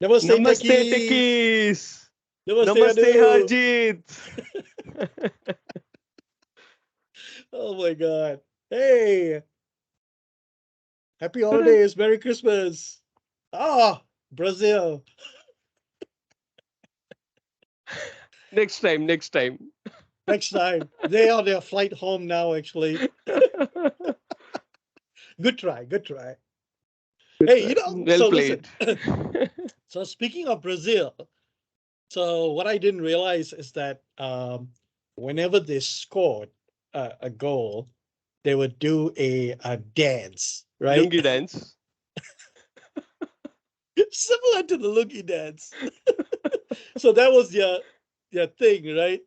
Namaste Namaste Techies. Techies. Namaste Namaste Anu. Harjeet. Oh my God. Hey, happy Correct. holidays. Merry Christmas. Ah, Brazil. Next time, next time. Next time. They are on their flight home now, actually. Good try. Good try. Good Hey, try. Well so listen. played. So speaking of Brazil, so what I didn't realize is that whenever they scored a goal, they would do a dance, right? Lungi dance. Similar to the Lookie dance. So that was your thing, right?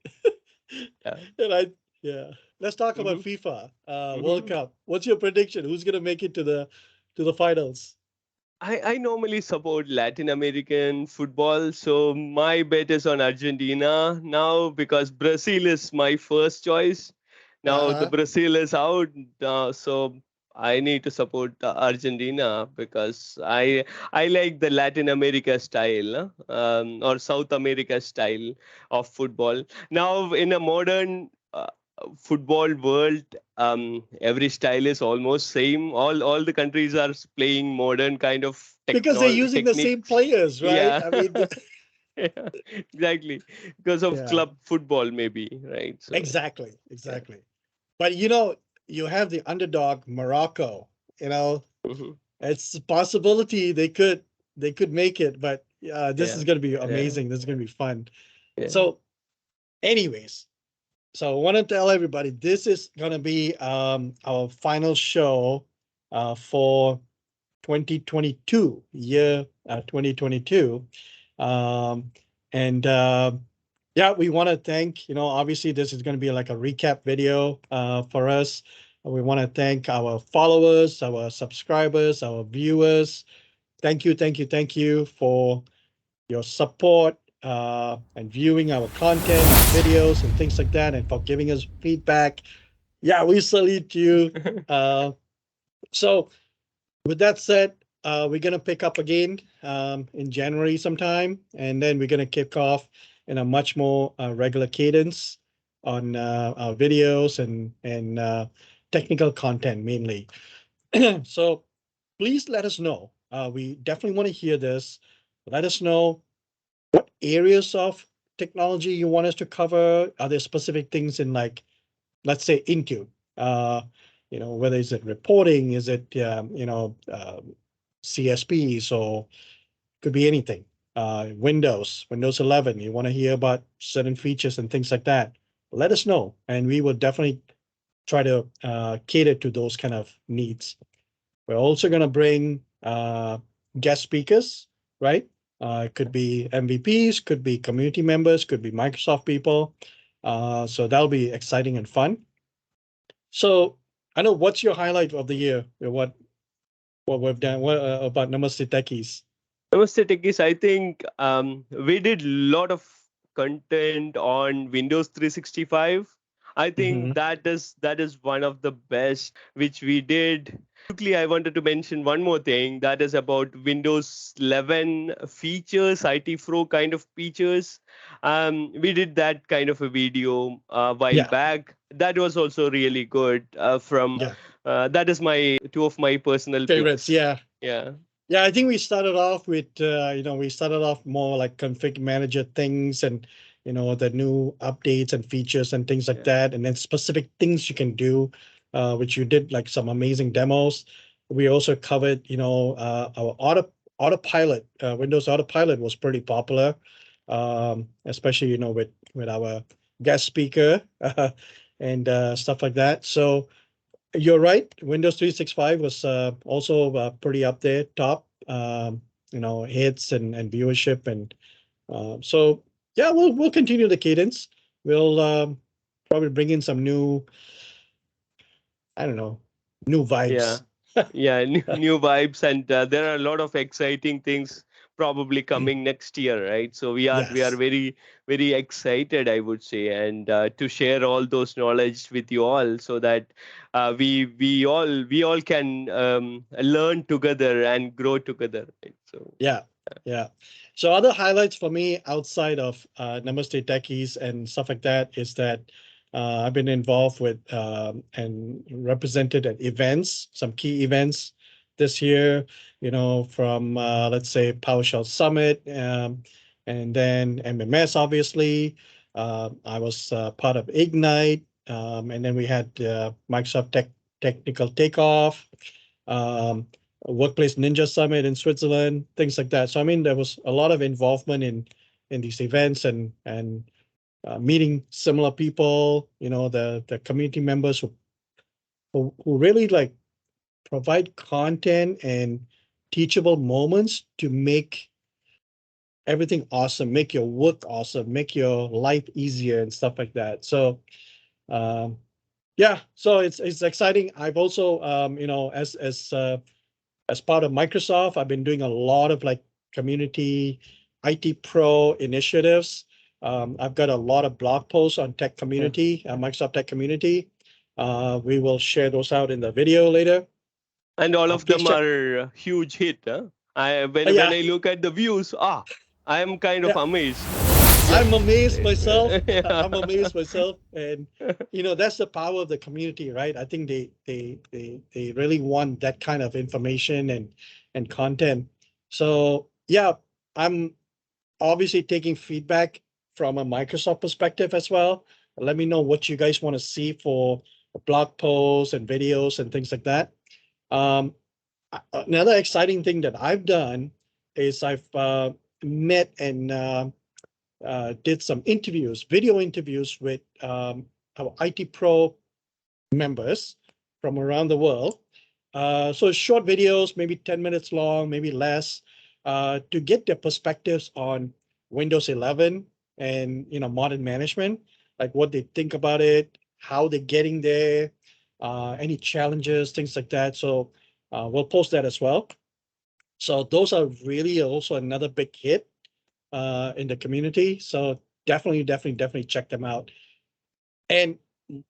Yeah. And yeah. Let's talk about Mm-hmm. FIFA World Mm-hmm. Cup. What's your prediction? Who's gonna make it to the finals? I normally support Latin American football, so my bet is on Argentina now because Brazil is my first choice. Now the Uh-huh. Brazil is out, so I need to support Argentina because I like the Latin America style or South America style of football. Now in a modern football world, every style is almost same. All the countries are playing modern kind of Because they're using the same techniques. players, right? Yeah. I mean, Yeah, exactly, because of yeah, club football maybe, right? So exactly, yeah. exactly. But you have the underdog Morocco. You know, Mhm. it's a possibility they could make it, but this Yeah, is going to be yeah, amazing. This is going to be fun. yeah. So, anyways, so I want to tell everybody this is going to be our final show for 2022 year 2022, um, and yeah, we want to thank obviously this is going to be like a recap video for us. We want to thank our followers, our subscribers, our viewers. Thank you, thank you, thank you for your support and viewing our content, our videos, and things like that, and for giving us feedback. Yeah, we salute you. Uh, so, with that said, we're going to pick up again in January sometime, and then we're going to kick off in a much more regular cadence on our videos and technical content mainly. So please let us know. We definitely want to hear this. Let us know what areas of technology you want us to cover. Are there specific things in like, let's say, into, uh, whether is it reporting, is it, CSPs, or could be anything. Windows 11, you want to hear about certain features and things like that. Let us know, and we will definitely try to cater to those kind of needs. We're also going to bring guest speakers, right? It could be MVPs, could be community members, could be Microsoft people. So that'll be exciting and fun. So I know what's your highlight of the year? What we've done? What about Namaste Techies? Namaste Techies, I think we did a lot of content on Windows 365. I Hmm. think that is one of the best which we did. Quickly, I wanted to mention one more thing that is about Windows 11 features, IT Pro kind of features. We did that kind of a video a while Yeah, back. That was also really good. From yeah. that is my two of my personal Favorites, picks. yeah. Yeah. Yeah, I think we started off with we started off more like config manager things and the new updates and features and things like Yeah. that, and then specific things you can do, which you did like some amazing demos. We also covered our autopilot. Windows Autopilot was pretty popular, especially with our guest speaker and stuff like that. So you're right. Windows 365 was also pretty up there, top, hits and viewership, and so yeah, we'll continue the cadence. We'll probably bring in some new, I don't know, new Yeah. vibes. Yeah, new vibes, and there are a lot of exciting things probably coming next year, right? So we are Yes. very very excited, I would say, and to share all those knowledge with you all, so that we all can learn together and grow together, right? So Yeah. Yeah. So other highlights for me outside of Namaste Techies and stuff like that is that I've been involved with and represented at events, some key events this year, from let's say PowerShell Summit, and then MMS, obviously. I was part of Ignite, and then we had Microsoft Technical Takeoff. Um, Workplace Ninja Summit in Switzerland, things like that. So I mean, there was a lot of involvement in these events and meeting similar people. The community members who really like provide content and teachable moments to make everything awesome, make your work awesome, make your life easier and stuff like that. So um, yeah, so it's exciting. I've also as part of Microsoft, I've been doing a lot of like community IT pro initiatives. I've got a lot of blog posts on tech yeah. community, Microsoft tech community. We will share those out in the video later. And all of Please them check. are huge hit, huh? I when Yeah, I look at the views, I am kind of yeah. amazed. I'm Yes. amazed myself. Yeah. I'm amazed myself, and that's the power of the community, right? I think they really want that kind of information and content. So yeah, I'm obviously taking feedback from a Microsoft perspective as well. Let me know what you guys want to see for blog posts and videos and things like that. Um, Another exciting thing that I've done is I've met and did some interviews, video interviews with our IT Pro members from around the world. So short videos, maybe 10 minutes long, maybe less, to get their perspectives on Windows 11 and modern management, like what they think about it, how they're getting there, any challenges, things like that. So we'll post that as well. So those are really also another big hit in the community. So definitely check them out. And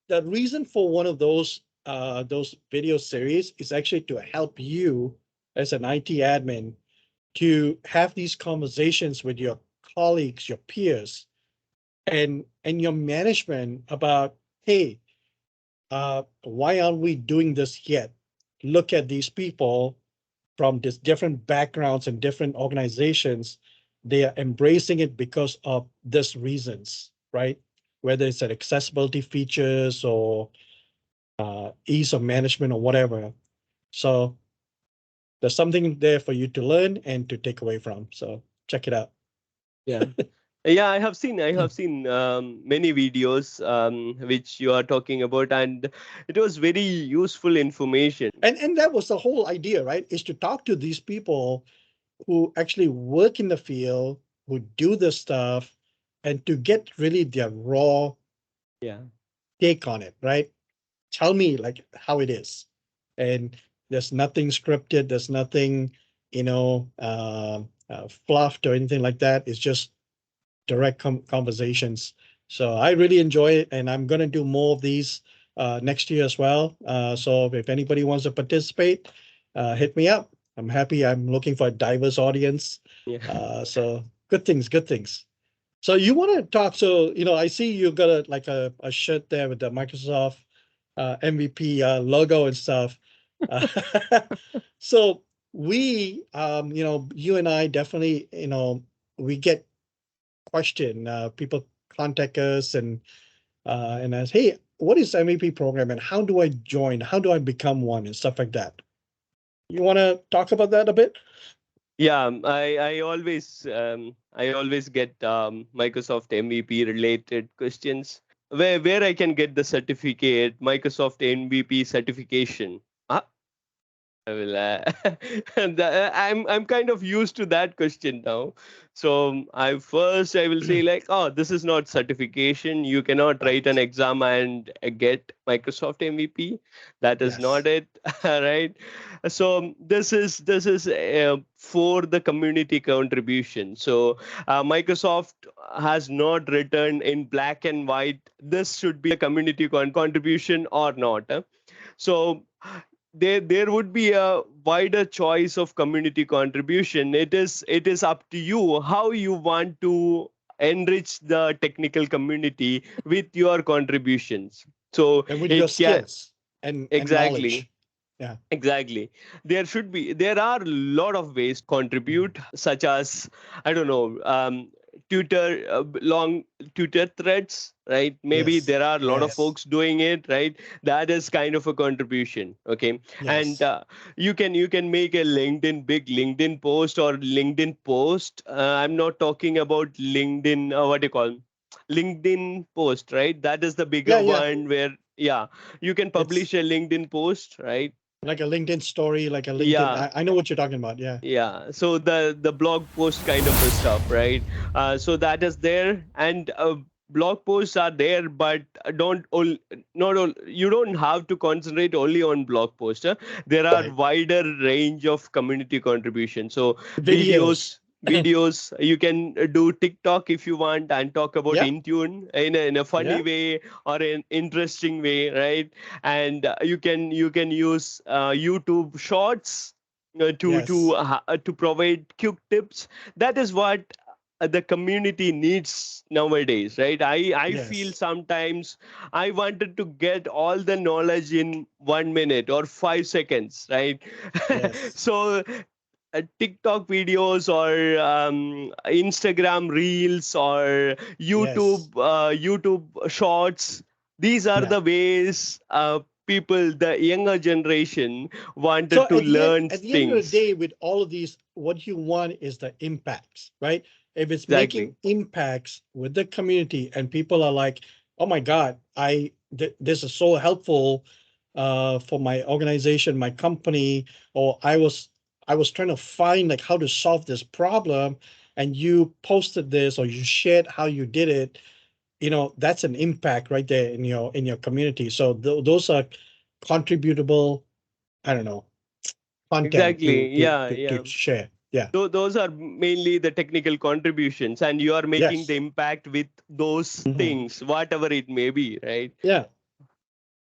the reason for one of those video series is actually to help you as an IT admin to have these conversations with your colleagues, your peers, and your management about, hey, why aren't we doing this yet? Look at these people from these different backgrounds and different organizations. They are embracing it because of these reasons, right? Whether it's an accessibility features or ease of management or whatever. So there's something there for you to learn and to take away from. So check it out. Yeah. Yeah, I have seen many videos which you are talking about, and it was very useful information. And that was the whole idea, right? Is to talk to these people who actually work in the field, who do this stuff, and to get really their raw Yeah. take on it, right? Tell me like how it is. And there's nothing scripted, there's nothing, fluffed or anything like that. It's just direct conversations. So I really enjoy it, and I'm going to do more of these next year as well. So if anybody wants to participate, hit me up. I'm happy. I'm looking for a diverse audience. Yeah. So good things, good things. So you want to talk? So I see you got a shirt there with the Microsoft MVP logo and stuff. Uh, so you and I definitely, we get question. People contact us and ask, hey, what is MVP program and how do I join? How do I become one and stuff like that? You want to talk about that a bit? Yeah, I always get Microsoft MVP related questions, where I can get the certificate, Microsoft MVP certification. Ah, I will. I'm kind of used to that question now. So I will say like, oh, this is not certification. You cannot write an Right. exam and get Microsoft MVP. That is not Yes. it, right? So this is for the community contribution. So Microsoft has not written in black and white. This should be a community contribution or not. So there would be a wider choice of community contribution. It is up to you how you want to enrich the technical community with your contributions. So And with your it can skills and exactly. knowledge. Yeah. Exactly. There are a lot of ways Mhm. contribute, such as, I don't know, Twitter, long Twitter threads, right? Maybe Yes. there are a lot of Yes. folks doing it, right? That is kind of a contribution, okay? And Yes. you can make a big LinkedIn post or LinkedIn post. I'm not talking about LinkedIn, what do you call LinkedIn post, right? That is the bigger Yeah. Yeah. one where, yeah, you can It's publish a LinkedIn post, right? like a LinkedIn story, like a LinkedIn. Yeah, I know what you're talking about. Yeah. yeah. So the blog post kind of a stuff, right? So that is there, and blog posts are there, but don't all not all. You don't have to concentrate only on blog posts. There are Right. wider range of community contribution. So Videos. videos. You can do TikTok if you want and talk about Yeah. Intune in a funny Yeah. way or an interesting way, right? And you can use YouTube Shorts Yes. to provide quick tips. That is what the community needs nowadays, right? I feel Yes. sometimes I wanted to get all the knowledge in 1 minute or 5 seconds, right? Yes. So TikTok videos or Instagram reels or Yes. YouTube shorts. These are Yeah. the ways people, the younger generation, So wanted to at the end, learn at the end of the things. day, with all of these, what you want is the impacts, right? If it's Exactly. making impacts with the community and people are like, oh my God, this is so helpful for my organization, my company, or I was trying to find like how to solve this problem, and you posted this or you shared how you did it, that's an impact right there in your community. So those are contributable, I don't know, content to Exactly. to Yeah. to to Yeah. share. Yeah. Those are mainly the technical contributions, and you are making the Yes. impact with those Mhm. things, whatever it may be, right? Yeah.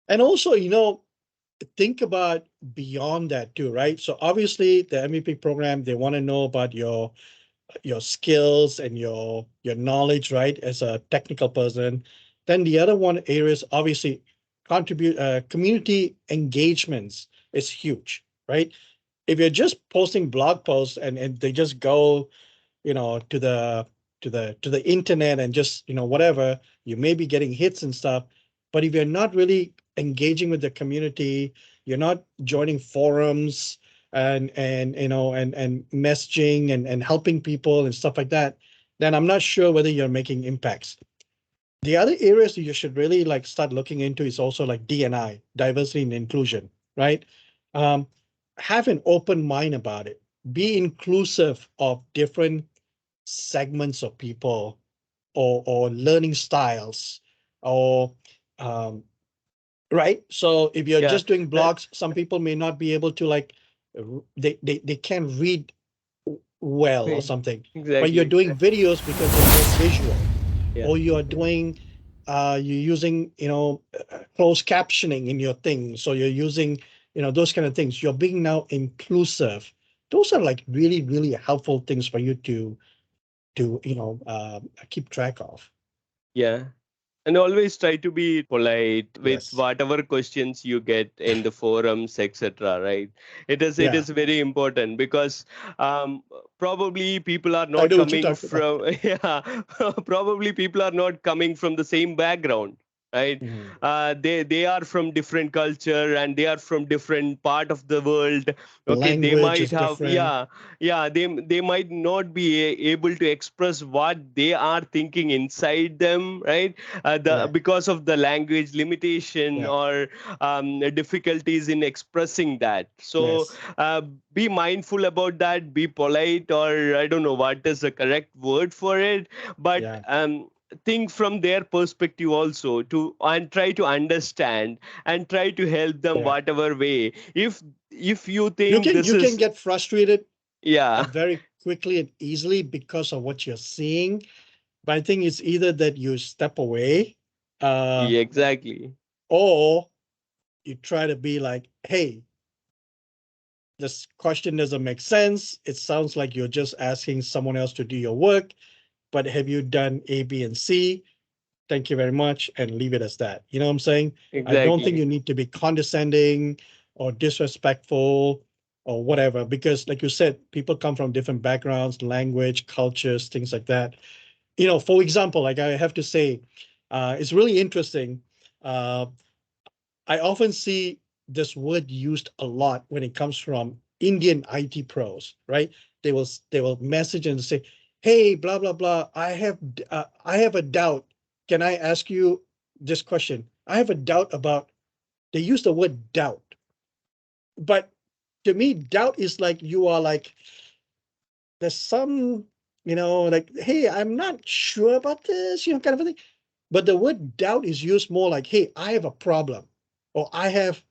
And also, think about beyond that too, right? So obviously the MVP program, they want to know about your skills and your knowledge, right? As a technical person. Then the other one areas obviously contribute community engagements is huge, right? If you're just posting blog posts and they just go to the internet and just whatever, you may be getting hits and stuff, but if you're not really engaging with the community, you're not joining forums and messaging and helping people and stuff like that, then I'm not sure whether you're making impacts. The other areas that you should really like start looking into is also like DNI, diversity and inclusion, right? um, have an open mind about it, be inclusive of different segments of people, or learning styles, or um, right. So if you're Yeah. just doing Uh, blogs, some people may not be able to like they can't read well or something, but you're exactly. doing videos because they're more visual, Yeah. or you're using closed captioning in your thing, so you're using those kind of things, you're being now inclusive. Those are like really really helpful things for you to keep track of. Yeah. And always try to be polite with Yes. whatever questions you get in the forums, etc., right? It Yeah, is very important because um, probably people are I not know what you're coming talking about. from yeah, probably people are not coming from the same background. right? Mhm. They are from different culture, and they are from different part of the world. The Okay, they language might is have, different. they might not be able to express what they are thinking inside them, right? The Correct. Because of the language limitation, Yeah. or difficulties in expressing that. So Yes. be mindful about that, be polite, or I don't know what is the correct word for it, but Yeah. think from their perspective also, to and try to understand and try to help them Correct. whatever way. If you You think can this you can is, get frustrated yeah. very quickly and easily because of what you're seeing. But I think it's either that you step away, uh, Yeah, exactly. or you try to be like, hey, this question doesn't make sense. It sounds like you're just asking someone else to do your work, but have you done A, B, and C? Thank you very much, and leave it as that. You know what I'm saying? I don't think Exactly. you need to be condescending or disrespectful or whatever, because like you said, people come from different backgrounds, language, cultures, things like that. For example, like I have to say, it's really interesting. Uh, I often see this word used a lot when it comes from Indian IT pros, right? They will message and say, "Hey, blah blah blah. I have a doubt. Can I ask you this question? I have a doubt about." They use the word doubt, but to me, doubt is like you are like there's some like, "Hey, I'm not sure about this," kind of a thing. But the word doubt is used more like, "Hey, I have a problem," or I have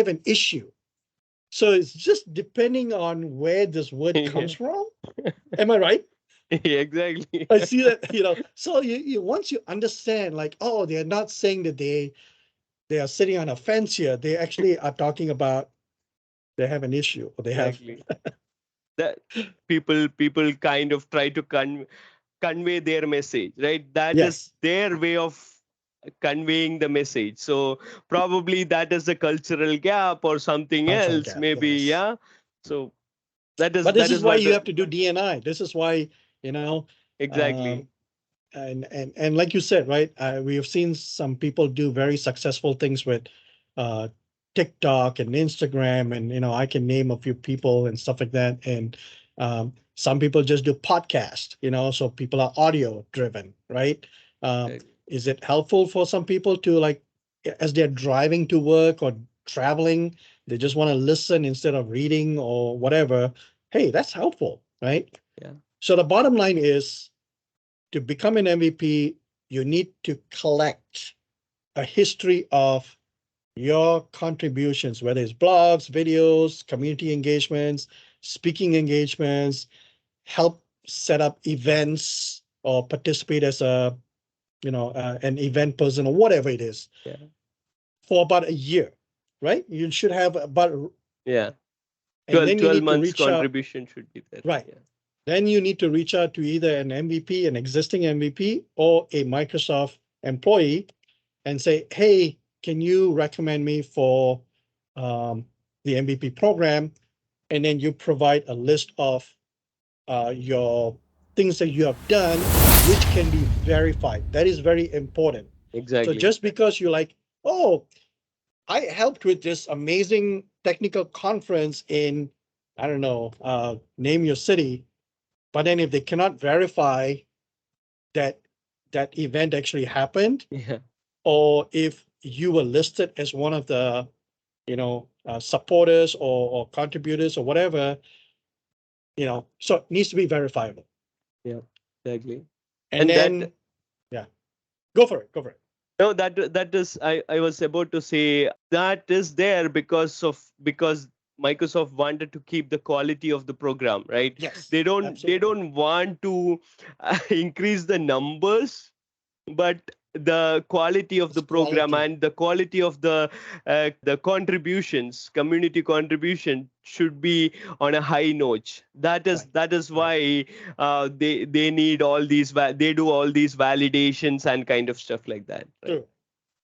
an issue. So it's just depending on where this word comes Yeah. from. Am I right? Exactly. I see that, so you once you understand, like, oh, they're not saying that they are sitting on a fence here. They actually are talking about they have an issue or they have Exactly. That people kind of try to convey their message, right? That is yes, their way of conveying the message. So probably that is a cultural gap or something cultural else, gap. maybe. Yes. Yeah. So that is But this that is is why what you have to do DNI. This is why, you know, exactly. um, and like you said, right? We have seen some people do very successful things with uh, TikTok and Instagram, and I can name a few people and stuff like that. And some people just do podcast, so people are audio driven, right? Um, Exactly. is it helpful for some people to, like, as they're driving to work or traveling, they just want to listen instead of reading or whatever? Hey, that's helpful, right? Yeah. So the bottom line is, to become an MVP, you need to collect a history of your contributions, whether it's blogs, videos, community engagements, speaking engagements, help set up events or participate as an event person or whatever it is Yeah. for about a year, right? You should have about, Yeah. and 12, then you 12 need to months reach out, contribution should be there. right? Yeah. Then you need to reach out to either an MVP, an existing MVP, or a Microsoft employee and say, hey, can you recommend me for um, the MVP program? And then you provide a list of your things that you have done, which can be verified. That is very important. So Exactly. just because you're like, oh, I helped with this amazing technical conference in, I don't know, name your city, but then if they cannot verify that that event actually happened, Yeah. or if you were listed as one of the supporters or contributors or whatever, so it needs to be verifiable. Yeah. Exactly. And And that, then, yeah, go for it. no, that is, I was about to say that is there because Microsoft wanted to keep the quality of the program, right? Yes, They don't absolutely. want to increase the numbers, but the quality of It's the program quality. and the quality of the contributions, community contribution, should be on a high notch. that is Right, that is right. why they need all these they do all these validations and kind of stuff like that, right? True.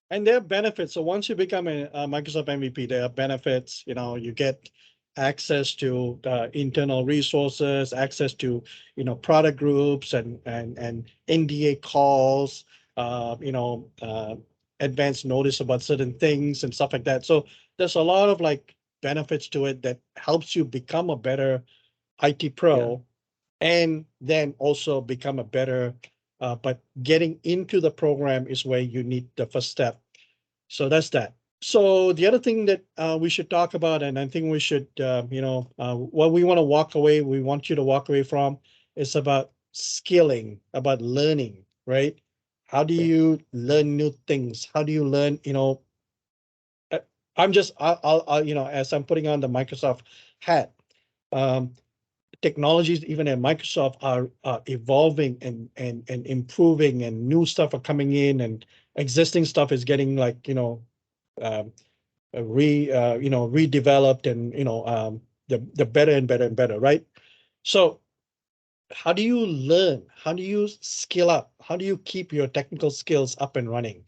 And there are benefits. So once you become a Microsoft MVP, there are benefits. You get access to internal resources, access to product groups and NDA calls. Uh, you know, uh, advance notice about certain things and stuff like that. So there's a lot of like benefits to it that helps you become a better IT yeah, pro, and then also become a better, but getting into the program is where you need the first step. So that's that. So the other thing that we should talk about, and I think we should, what we want to walk away, we want you to walk away from, is about skilling, about learning, right? How do yeah, you learn new things? How do you learn, uh, I'm just, as I'm putting on the Microsoft hat, um, technologies even at Microsoft are evolving and improving, and new stuff are coming in, and existing stuff is getting like, um, redeveloped, and the better and better and better, right? So how do you learn? How do you skill up? How do you keep your technical skills up and running?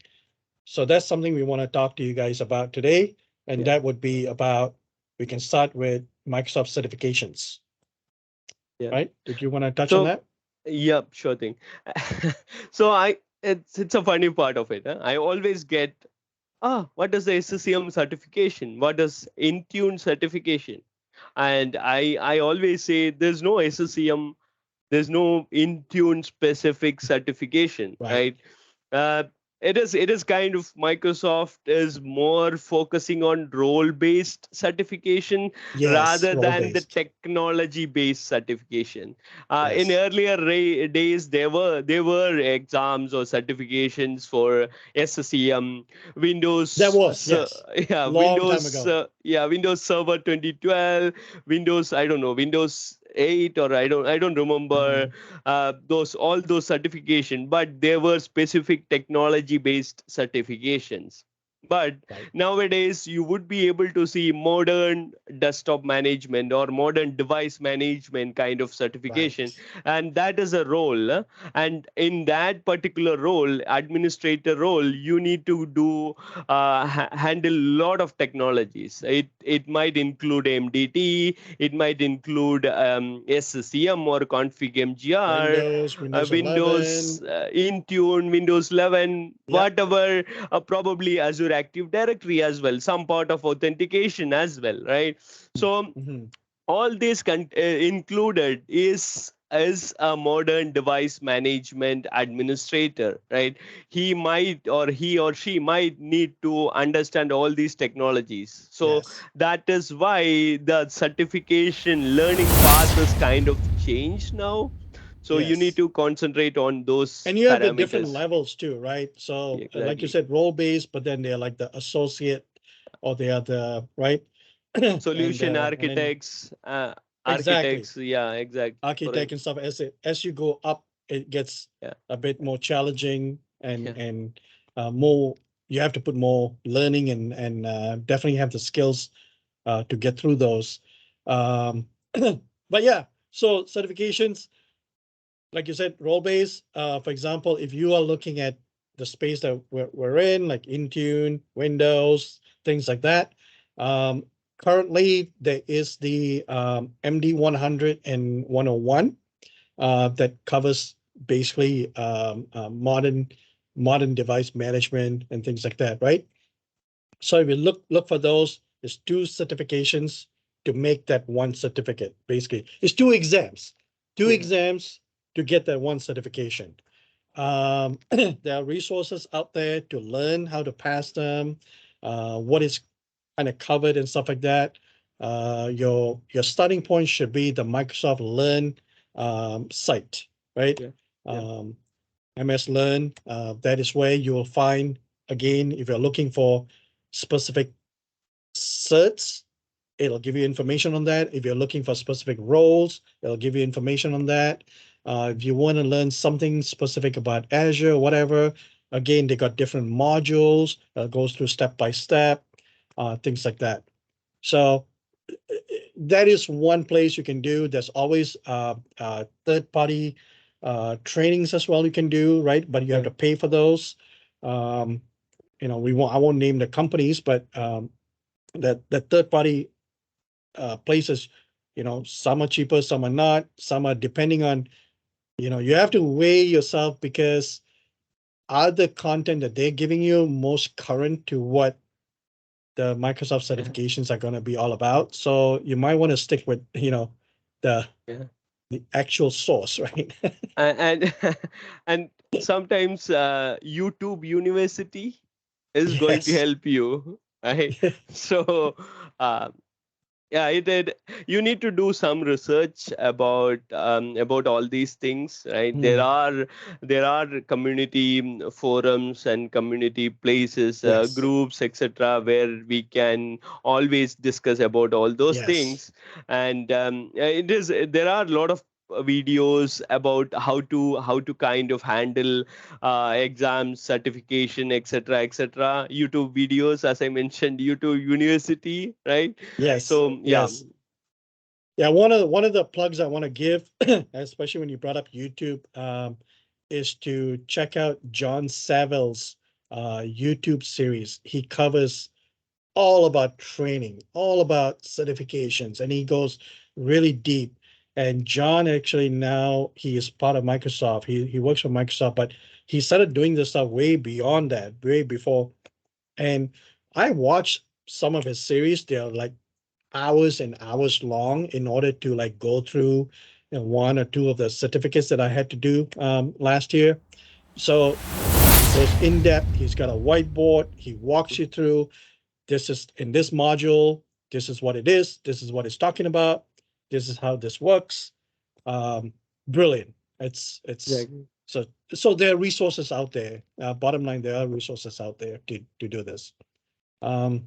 So that's something we want to talk to you guys about today. And yeah, that would be about, we can start with Microsoft certifications, yeah. right? Did you want to touch on So that? yeah, sure thing. So it's a funny part of it. Huh? I always get, what does the SCCM certification? What does Intune certification? And I always say there's no SCCM, there's no Intune specific certification, Right. right? uh, it is kind of, Microsoft is more focusing on role based certification Yes, rather role than the based. technology based certification. In Yes, earlier days, there were exams or certifications for SCCM, that Windows, was, yes, yeah, long time ago. Windows Server 2012, Windows, I don't know, Windows 8, or I don't remember Mhm. those, all those certification, but there were specific technology based certifications. But Right, nowadays you would be able to see modern desktop management or modern device management kind of certification, right. and that is a role. And in that particular role, administrator role, you need to do handle a lot of technologies. It might include MDT, it might include SCCM or config MGR, Windows Windows 11. Intune, Windows 11, Yep. whatever, probably Azure Active Directory as well, some part of authentication as well, right? So Mhm. all this included is a modern device management administrator, right? He or she might need to understand all these technologies. So Yes, that is why the certification learning path is kind of changed now. So you need yes. to concentrate on those And you have the different parameters. levels too, right? So, like you Exactly. said, role based, but then they're like the associate, or they are the right, Solution and then architects, exactly, yeah, exactly, architect correct. and stuff. As you go up, it gets Yeah, a bit more challenging, yeah, and more. You have to put more learning, and definitely have the skills to get through those. Um, but yeah, so certifications, like you said, role based. For example, if you are looking at the space that we're in, like Intune, Windows, things like that. Um, Currently, there is the MD 100 and 101 that covers basically modern device management and things like that, right? So if you look for those, there's two certifications to make that one certificate. Basically, it's two yeah, exams to get that one certification. There are resources out there to learn how to pass them, what is kind of covered and stuff like that. Your starting point should be the Microsoft Learn site, right? yeah, yeah, Um, MS Learn. That is where you will find, again, if you're looking for specific certs, it'll give you information on that. If you're looking for specific roles, it'll give you information on that. If you want to learn something specific about Azure, whatever, again, they got different modules that goes through step by step, things like that. So that is one place you can do. There's always third party trainings as well you can do, right? But you have yeah, to pay for those. Um, I won't name the companies, but that third party places, some are cheaper, some are not, some are depending on, you have to weigh yourself, because are the content that they're giving you most current to what the Microsoft Yeah. certifications are going to be all about? So you might want to stick with, the Yeah. the actual source, right? And and sometimes YouTube University is going to Yes. help you, right? So uh, yeah, you need to do some research about all these things, right? there Hmm. are there are community forums and community places, Yes. groups, etc., where we can always discuss about all those Yes. things. And it is there are a lot of videos about how to kind of handle exams, certification, etc., etc. YouTube videos, as I mentioned, YouTube University, right? Yes. So yeah. Yes. Yeah, one of the plugs I want to give, especially when you brought up YouTube, is to check out John Saville's YouTube series. He covers all about training, all about certifications, and he goes really deep. And John actually now he is part of Microsoft. He works for Microsoft, but he started doing this stuff way beyond that, way before. And I watched some of his series. They're like hours and hours long in order to like go through one or two of the certificates that I had to do last year. So he goes in depth. He's got a whiteboard. He walks you through this is in this module. This is what it is. This is what it's talking about. This is how this works. Um, Brilliant. It's Exactly. so so there are resources out there. Bottom line, there are resources out there to do this. Um,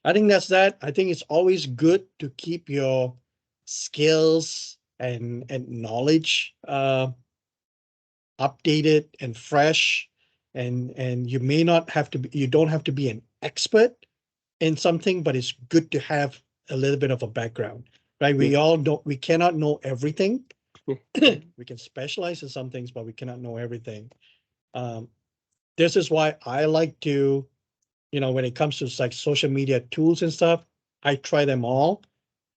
I think that's that. I think it's always good to keep your skills and knowledge updated and fresh. And you may not have to be, you don't have to be an expert in something, but it's good to have a little bit of a background, right? Yeah. We cannot know everything. Yeah. We can specialize in some things, but we cannot know everything. Um, this is why I like to, when it comes to like social media tools and stuff, I try them all.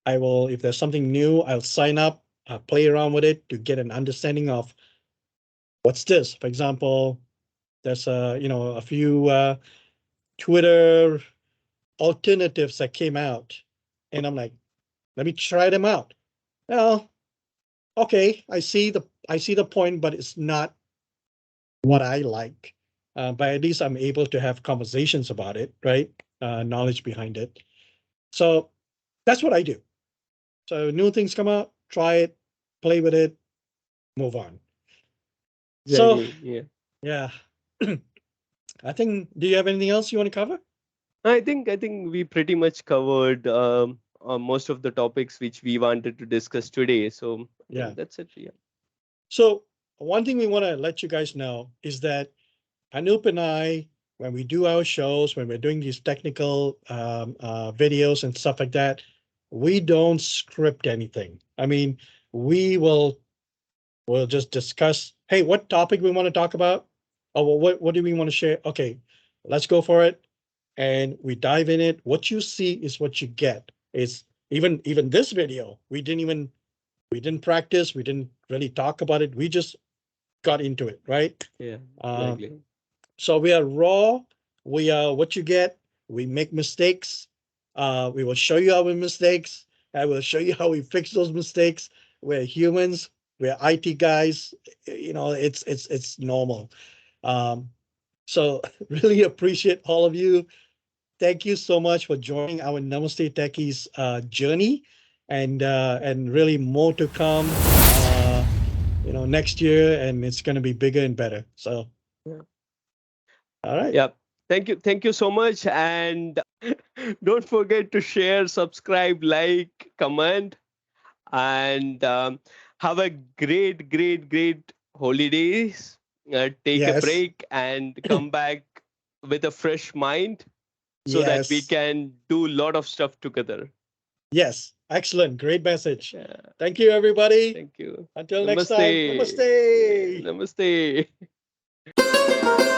I will, if there's something new, I'll sign up, play around with it to get an understanding of what's this. For example, there's a few Twitter alternatives that came out, and I'm like, let me try them out. Well, okay, I see the point, but it's not what I like. But at least I'm able to have conversations about it, right? Knowledge behind it. So that's what I do. So new things come out, try it, play with it, move on. So Exactly. Yeah. yeah, I think. Do you have anything else you want to cover? I think we pretty much covered most of the topics which we wanted to discuss today. So I Yeah. think that's it. Yeah. So one thing we want to let you guys know is that Anup and I, when we do our shows, when we're doing these technical videos and stuff like that, we don't script anything. I mean, we will we'll just discuss, hey, what topic we want to talk about? Oh, well, what do we want to share? Okay, let's go for it. And we dive in it. What you see is what you get. It's even this video, we didn't practice, we didn't really talk about it. We just got into it, right? Yeah. Um, Exactly. so we are raw. We are what you get. We make mistakes. We will show you our mistakes. I will show you how we fix those mistakes. We're humans. We're IT guys. It's normal. Um, so really appreciate all of you. Thank you so much for joining our Namaste Techies journey, and really more to come. Next year, and it's going to be bigger and better. So, Yeah. all right. Yeah. Thank you so much. And don't forget to share, subscribe, like, comment, and have a great holidays. Take a Yes. break and come back with a fresh mind so that we Yes. can do a lot of stuff together. Yes. Excellent. Great message. Yeah, Thank you, everybody. thank you. Until next time. Namaste. Namaste. Namaste.